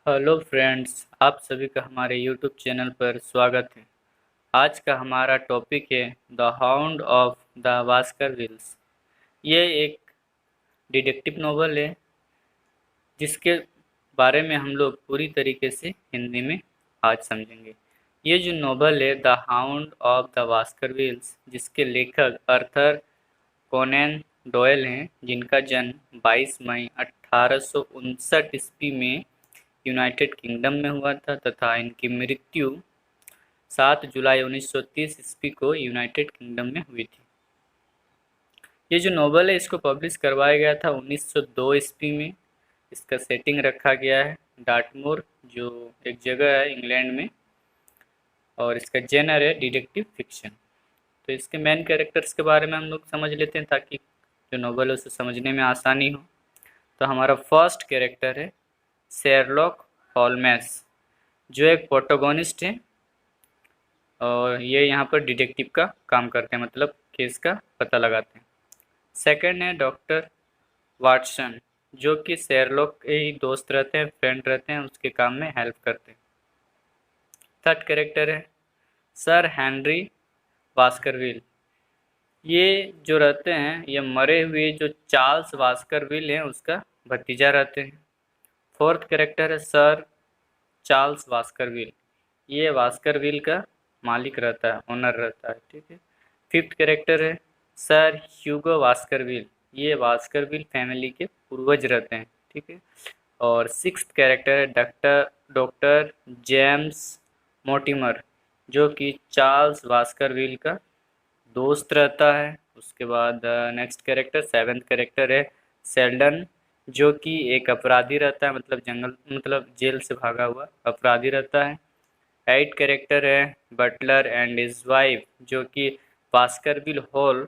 Hello friends, आप सभी का हमारे यूट्यूब चैनल पर स्वागत है। आज का हमारा टॉपिक है द हाउंड ऑफ द बास्करविल्स। ये एक डिटेक्टिव नॉवल है जिसके बारे में हम लोग पूरी तरीके से हिंदी में आज समझेंगे। ये जो नॉवल है द हाउंड ऑफ द बास्करविल्स, जिसके लेखक अर्थर कोनैन डॉयल हैं, जिनका जन्म 22 मई 1859 ईस्वी में यूनाइटेड किंगडम में हुआ था तथा इनकी मृत्यु 7 जुलाई 1930 ईस्वी को यूनाइटेड किंगडम में हुई थी। ये जो नॉवल है इसको पब्लिश करवाया गया था 1902 ईस्वी में। इसका सेटिंग रखा गया है डार्टमूर, जो एक जगह है इंग्लैंड में, और इसका जेनर है डिटेक्टिव फिक्शन। तो इसके मेन कैरेक्टर्स के बारे में हम लोग समझ लेते हैं ताकि जो नॉवल है उसे समझने में आसानी हो। तो हमारा फर्स्ट कैरेक्टर है शेरलॉक होल्मेस, जो एक प्रोटोगोनिस्ट है और ये यहाँ पर डिटेक्टिव का काम करते हैं, मतलब केस का पता लगाते हैं। सेकंड है डॉक्टर वाटसन, जो कि शेरलॉक के ही दोस्त रहते हैं, फ्रेंड रहते हैं, उसके काम में हेल्प करते हैं। थर्ड कैरेक्टर है सर हेनरी बास्करविल। ये जो रहते हैं ये मरे हुए जो चार्ल्स बास्करविल हैं उसका भतीजा रहते हैं। फोर्थ कैरेक्टर है सर चार्ल्स बास्करविल। ये बास्करविल का मालिक रहता है, ओनर रहता है, ठीक है। फिफ्थ कैरेक्टर है सर ह्यूगो बास्करविल। ये बास्करविल फैमिली के पूर्वज रहते हैं, ठीक है। और सिक्स्थ कैरेक्टर है डॉक्टर डॉक्टर जेम्स मोटिमर, जो कि चार्ल्स बास्करविल का दोस्त रहता है। उसके बाद नेक्स्ट कैरेक्टर सेवेंथ कैरेक्टर है सेल्डन, जो कि एक अपराधी रहता है, मतलब जेल से भागा हुआ अपराधी रहता है। एट कैरेक्टर है बटलर एंड हिज वाइफ, जो कि बास्करविल हॉल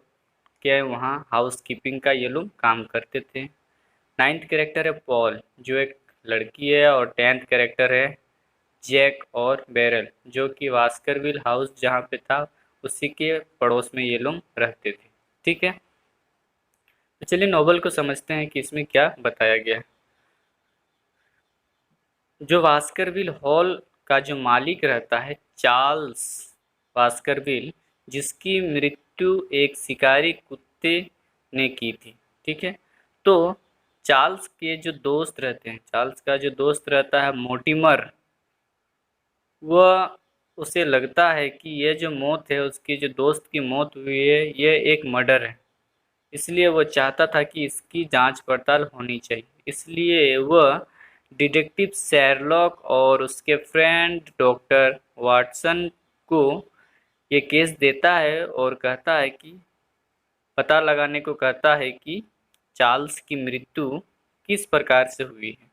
के वहाँ हाउस कीपिंग का ये लोग काम करते थे। नाइन्थ कैरेक्टर है पॉल, जो एक लड़की है। और टेंथ कैरेक्टर है जैक और बैरल, जो कि बास्करविल हाउस जहाँ पे था उसी के पड़ोस में ये लोग रहते थे, ठीक है। तो चलिए नॉवल को समझते हैं कि इसमें क्या बताया गया है। जो बास्करविल हॉल का जो मालिक रहता है चार्ल्स बास्करविल, जिसकी मृत्यु एक शिकारी कुत्ते ने की थी, ठीक है। तो चार्ल्स के जो दोस्त रहते हैं, चार्ल्स का जो दोस्त रहता है मोटिमर, वह उसे लगता है कि ये जो मौत है उसकी जो दोस्त की मौत हुई है ये एक मर्डर है। इसलिए वह चाहता था कि इसकी जांच पड़ताल होनी चाहिए। इसलिए वह डिटेक्टिव शेरलॉक और उसके फ्रेंड डॉक्टर वाटसन को ये केस देता है और कहता है कि पता लगाने को कहता है कि चार्ल्स की मृत्यु किस प्रकार से हुई है।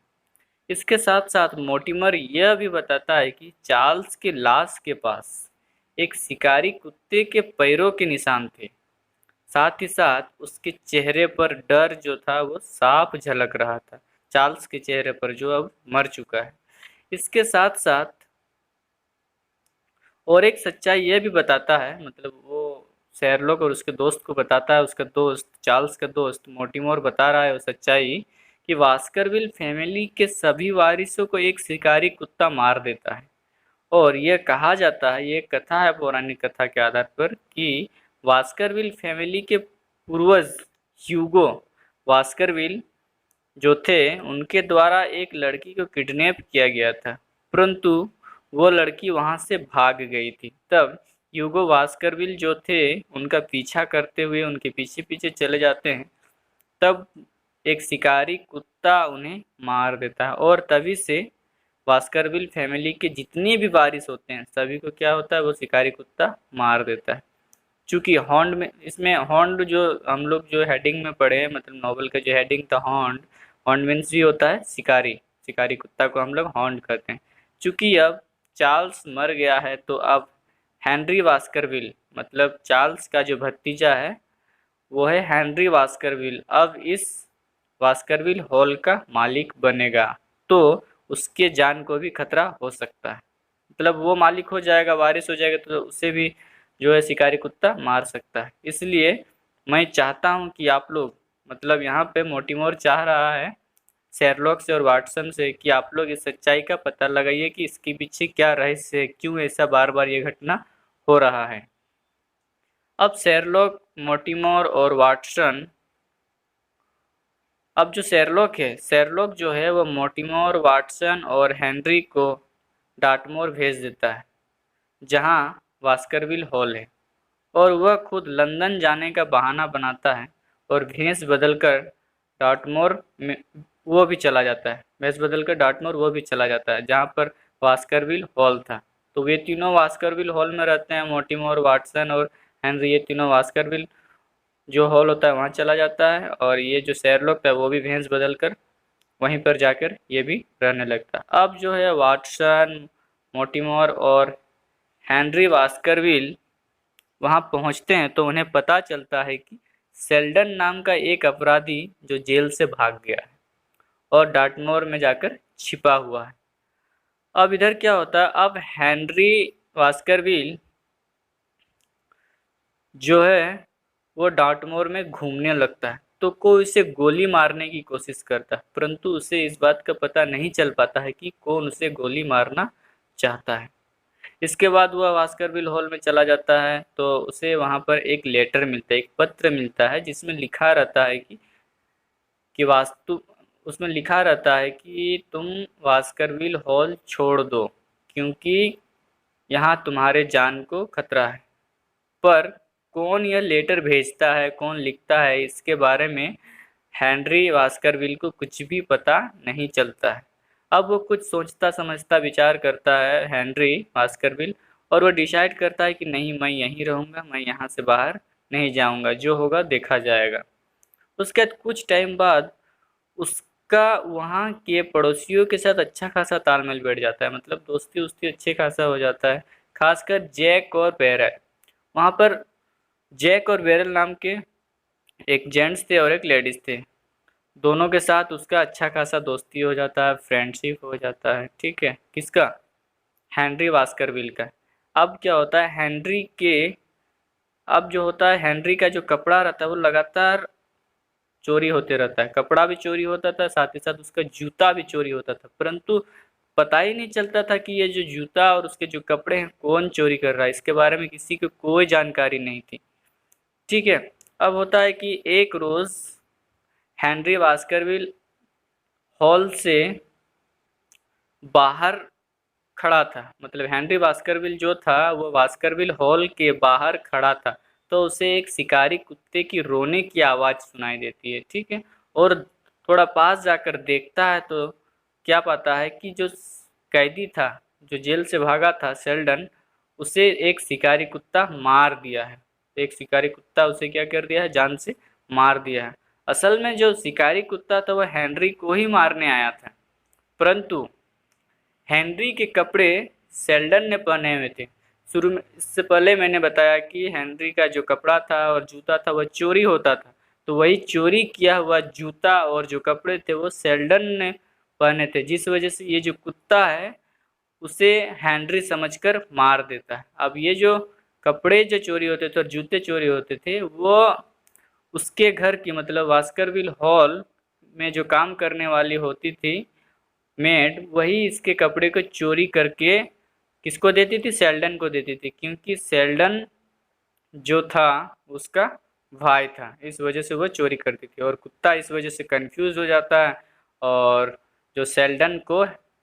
इसके साथ साथ मोटिमर यह भी बताता है कि चार्ल्स की लाश के पास एक शिकारी कुत्ते के पैरों के निशान थे। साथ ही साथ उसके चेहरे पर डर जो था वो साफ झलक रहा था, चार्ल्स के चेहरे पर, जो अब मर चुका है। इसके साथ साथ और एक सच्चाई यह भी बताता है, मतलब वो शेरलॉक और उसके दोस्त को बताता है, उसका दोस्त चार्ल्स का दोस्त मोटिमोर बता रहा है वो सच्चाई कि वास्करविल फैमिली के सभी वारिसों को एक शिकारी कुत्ता मार देता है। और यह कहा जाता है, ये कथा है पौराणिक कथा के आधार पर, कि वास्करविल फैमिली के पूर्वज ह्यूगो वास्करविल जो थे उनके द्वारा एक लड़की को किडनैप किया गया था, परंतु वो लड़की वहां से भाग गई थी। तब ह्यूगो वास्करविल जो थे उनका पीछा करते हुए उनके पीछे पीछे चले जाते हैं। तब एक शिकारी कुत्ता उन्हें मार देता है और तभी से बास्करविल फैमिली के जितने भी वारिस होते हैं सभी को क्या होता है, वो शिकारी कुत्ता मार देता है। चूंकि हॉन्ड में, इसमें हॉन्ड जो हम लोग जो हेडिंग में पढ़े हैं, मतलब नॉवल का जो हेडिंग था हॉन्ड, हॉन्ड मीन्स भी होता है शिकारी, शिकारी कुत्ता को हम लोग हॉन्ड कहते हैं। चूंकि अब चार्ल्स मर गया है तो अब हेनरी वास्करविल, मतलब चार्ल्स का जो भतीजा है वो है हेनरी वास्करविल, अब इस वास्करविल हॉल का मालिक बनेगा। तो उसके जान को भी खतरा हो सकता है, मतलब वो मालिक हो जाएगा, वारिस हो जाएगा, तो उसे भी जो है शिकारी कुत्ता मार सकता है। इसलिए मैं चाहता हूँ कि आप लोग, मतलब यहाँ पे मोटिमोर चाह रहा है शेरलॉक से और वाटसन से कि आप लोग इस सच्चाई का पता लगाइए कि इसके पीछे क्या रहस्य है, क्यों ऐसा बार बार ये घटना हो रहा है। अब शेरलॉक, मोर्टिमर और वाटसन, अब जो शेरलॉक है, शेरलॉक जो है वो मोर्टिमर, वाटसन और हेनरी को डार्टमोर भेज देता है जहां बास्करविल हॉल है, और वह खुद लंदन जाने का बहाना बनाता है और भेष बदलकर डार्टमोर में वो भी चला जाता है, भेष बदलकर डार्टमोर वो भी चला जाता है जहाँ पर बास्करविल हॉल था। तो वे तीनों बास्करविल हॉल में रहते हैं, मोर्टिमर, वाटसन और हेनरी, ये तीनों बास्करविल जो हॉल होता है वहाँ चला जाता है, और ये जो शेरलॉक था वो भी भेष बदलकर वहीं पर जाकर ये भी रहने लगता है। अब जो है वाटसन, मोर्टिमर और हेनरी बास्करविल वहां पहुंचते हैं तो उन्हें पता चलता है कि सेल्डन नाम का एक अपराधी जो जेल से भाग गया है और डार्टमोर में जाकर छिपा हुआ है। अब इधर क्या होता है, अब हेनरी बास्करविल जो है वो डार्टमोर में घूमने लगता है, तो कोई उसे गोली मारने की कोशिश करता है, परंतु उसे इस बात का पता नहीं चल पाता है कि कौन उसे गोली मारना चाहता है। इसके बाद वह बास्करविल हॉल में चला जाता है तो उसे वहां पर एक लेटर मिलता है, एक पत्र मिलता है जिसमें लिखा रहता है कि वास्तु उसमें लिखा रहता है कि तुम बास्करविल हॉल छोड़ दो क्योंकि यहाँ तुम्हारे जान को खतरा है। पर कौन यह लेटर भेजता है, कौन लिखता है, इसके बारे में हेनरी बास्करविल को कुछ भी पता नहीं चलता है। अब वो कुछ सोचता समझता विचार करता है हेनरी बास्करविल, और वो डिसाइड करता है कि नहीं, मैं यहीं रहूँगा, मैं यहाँ से बाहर नहीं जाऊँगा, जो होगा देखा जाएगा। उसके बाद कुछ टाइम बाद उसका वहाँ के पड़ोसियों के साथ अच्छा खासा तालमेल बैठ जाता है, मतलब दोस्ती उस्ती अच्छे खासा हो जाता है, खासकर जैक और बेरल। वहाँ पर जैक और बेरल नाम के एक जेंट्स थे और एक लेडीज थे, दोनों के साथ उसका अच्छा खासा दोस्ती हो जाता है, फ्रेंडशिप हो जाता है। ठीक है, किसका? हेनरी बास्करविल का। अब क्या होता है, हेनरी के अब जो होता है, हेनरी का जो कपड़ा रहता है वो लगातार चोरी होते रहता है, कपड़ा भी चोरी होता था, साथ ही साथ उसका जूता भी चोरी होता था, परंतु पता ही नहीं चलता था कि ये जो जूता और उसके जो कपड़े हैं कौन चोरी कर रहा है, इसके बारे में किसी को कोई जानकारी नहीं थी। ठीक है, अब होता है कि एक रोज हेनरी बास्करविल हॉल से बाहर खड़ा था, मतलब हेनरी बास्करविल जो था वो बास्करविल हॉल के बाहर खड़ा था, तो उसे एक शिकारी कुत्ते की रोने की आवाज़ सुनाई देती है। ठीक है, और थोड़ा पास जाकर देखता है तो क्या पाता है कि जो कैदी था, जो जेल से भागा था सेल्डन, उसे एक शिकारी कुत्ता मार दिया है। एक शिकारी कुत्ता उसे क्या कर दिया है, जान से मार दिया है। असल में जो शिकारी कुत्ता था वह हेनरी को ही मारने आया था, परंतु हेनरी के कपड़े सेल्डन ने पहने हुए थे। शुरू में, इससे पहले मैंने बताया कि हेनरी का जो कपड़ा था और जूता था वह चोरी होता था, तो वही चोरी किया हुआ जूता और जो कपड़े थे वो सेल्डन ने पहने थे, जिस वजह से ये जो कुत्ता है उसे हेनरी समझकर मार देता है। अब ये जो कपड़े जो चोरी होते थे और जूते चोरी होते थे वो उसके घर की, मतलब बास्करविल हॉल में जो काम करने वाली होती थी मेड, वही इसके कपड़े को चोरी करके किसको देती थी, सेल्डन को देती थी, क्योंकि सेल्डन जो था उसका भाई था, इस वजह से वो चोरी करती थी, और कुत्ता इस वजह से कंफ्यूज हो जाता है और जो सेल्डन को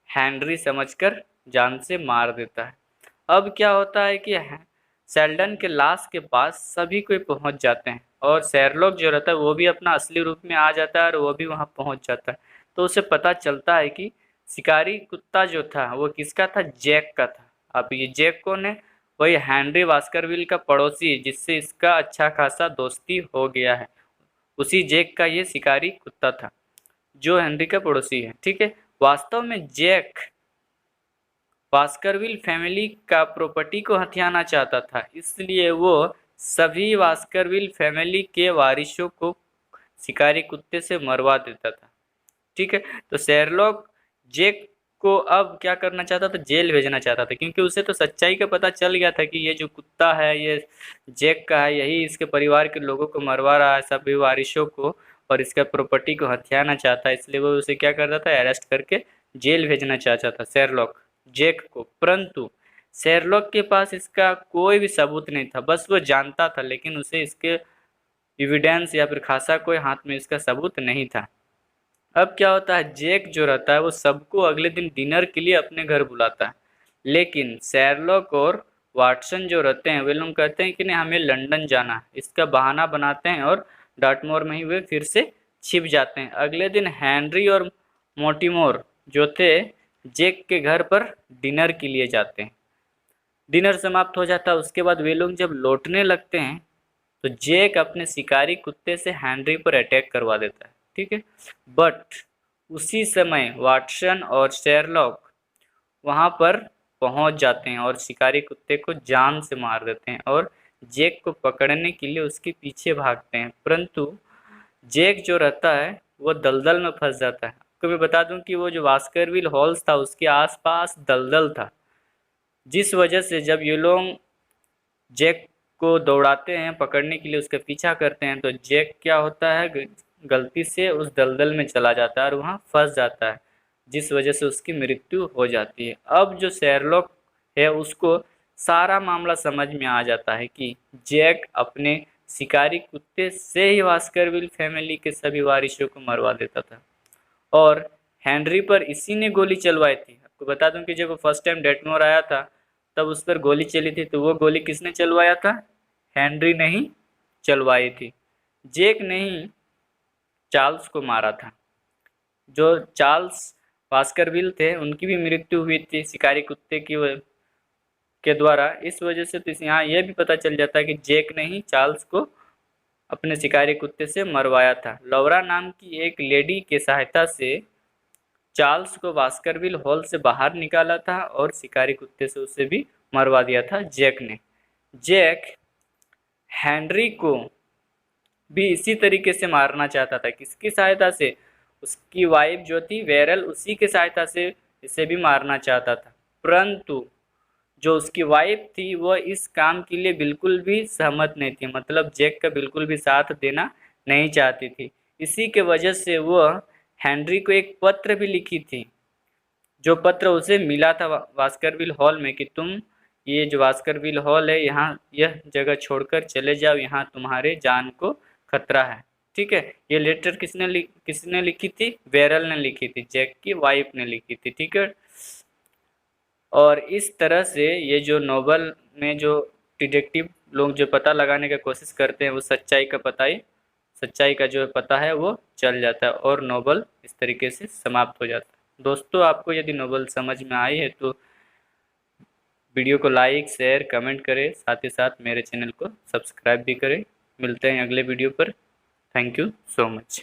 हेनरी समझकर जान से मार देता है। अब क्या होता है कि सेल्डन के लाश के पास सभी कोई पहुंच जाते हैं, और शेरलॉक जो रहता है वो भी अपना असली रूप में आ जाता है और वो भी वहां पहुंच जाता है। तो उसे पता चलता है कि शिकारी कुत्ता जो था वो किसका था, जैक का था। अब ये जैक कौन है, वही हेनरी बास्करविल का पड़ोसी जिससे इसका अच्छा खासा दोस्ती हो गया है, उसी जैक का ये शिकारी कुत्ता था जो हेनरी का पड़ोसी है। ठीक है, वास्तव में जैक बास्करविल फैमिली का प्रॉपर्टी को हथियाना चाहता था, इसलिए वो सभी बास्करविल फैमिली के वारिसों को शिकारी कुत्ते से मरवा देता था। ठीक है, तो शेरलॉक जैक को अब क्या करना चाहता था, जेल भेजना चाहता था, क्योंकि उसे तो सच्चाई का पता चल गया था कि ये जो कुत्ता है ये जैक का है, यही इसके परिवार के लोगों को मरवा रहा है, सभी वारिसों को और इसका प्रॉपर्टी को हथियाना चाहता है, इसलिए वो उसे क्या करता था, अरेस्ट करके जेल भेजना चाहता था शेरलॉक जैक को। परंतु शेरलॉक के पास इसका कोई भी सबूत नहीं था, बस वो जानता था, लेकिन उसे इसके एविडेंस या फिर खासा कोई हाथ में इसका सबूत नहीं था। अब क्या होता है, जैक जो रहता है वो सबको अगले दिन डिनर के लिए अपने घर बुलाता है, लेकिन शेरलॉक और वाटसन जो रहते हैं वे लोग कहते हैं कि नहीं, हमें लंदन जाना है। इसका बहाना बनाते हैं और डार्टमोर में ही वे फिर से छिप जाते हैं। अगले दिन हेनरी और मोटिमोर जो थे जैक के घर पर डिनर के लिए जाते हैं। डिनर समाप्त हो जाता है, उसके बाद वे लोग जब लौटने लगते हैं तो जैक अपने शिकारी कुत्ते से हेनरी पर अटैक करवा देता है, ठीक है। बट उसी समय वाटसन और शेरलॉक वहां पर पहुंच जाते हैं और शिकारी कुत्ते को जान से मार देते हैं और जैक को पकड़ने के लिए उसके पीछे भागते हैं। परंतु जैक जो रहता है वो दलदल में फंस जाता है। आपको मैं बता दूं कि वो जो वास्करविल हॉल्स था उसके आसपास दलदल था, जिस वजह से जब ये लोग जैक को दौड़ाते हैं पकड़ने के लिए, उसका पीछा करते हैं, तो जैक क्या होता है, गलती से उस दलदल में चला जाता है और वहाँ फंस जाता है, जिस वजह से उसकी मृत्यु हो जाती है। अब जो शेरलॉक है उसको सारा मामला समझ में आ जाता है कि जैक अपने शिकारी कुत्ते से ही वास्करविल फैमिली के सभी वारिसों को मरवा देता था और हेनरी पर इसी ने गोली चलवाई थी। आपको बता दूं कि जब वो फर्स्ट टाइम डेटमोर आया था तब उस पर गोली चली थी, तो वो गोली किसने चलवाया था, हेनरी ने ही चलवाई थी। जैक ने ही चार्ल्स को मारा था। जो चार्ल्स वास्करविल थे उनकी भी मृत्यु हुई थी शिकारी कुत्ते के द्वारा। इस वजह से तो यहाँ यह भी पता चल जाता है कि जैक ने ही चार्ल्स को अपने शिकारी कुत्ते से मरवाया था। लौरा नाम की एक लेडी के सहायता से चार्ल्स को वास्करविल हॉल से बाहर निकाला था और शिकारी कुत्ते से उसे भी मरवा दिया था जैक ने। जैक हेनरी को भी इसी तरीके से मारना चाहता था। किसकी सहायता से, उसकी वाइफ जो थी वेरल, उसी के सहायता से इसे भी मारना चाहता था। परंतु जो उसकी वाइफ थी वह इस काम के लिए बिल्कुल भी सहमत नहीं थी, मतलब जैक का बिल्कुल भी साथ देना नहीं चाहती थी। इसी के वजह से वह हेनरी को एक पत्र भी लिखी थी, जो पत्र उसे मिला था वास्करविल हॉल में कि तुम ये जो वास्करविल हॉल है यहाँ यह जगह छोड़कर चले जाओ, यहाँ तुम्हारे जान को खतरा है, ठीक है। ये लेटर किसने लिखी थी, वेरल ने लिखी थी, जैक की वाइफ ने लिखी थी, ठीक है। और इस तरह से ये जो नोवेल में जो डिटेक्टिव लोग जो पता लगाने की कोशिश करते हैं वो सच्चाई का जो पता है वो चल जाता है और नोवेल इस तरीके से समाप्त हो जाता है। दोस्तों, आपको यदि नोवेल समझ में आई है तो वीडियो को लाइक शेयर कमेंट करें, साथ ही साथ मेरे चैनल को सब्सक्राइब भी करें। मिलते हैं अगले वीडियो पर। Thank you so much.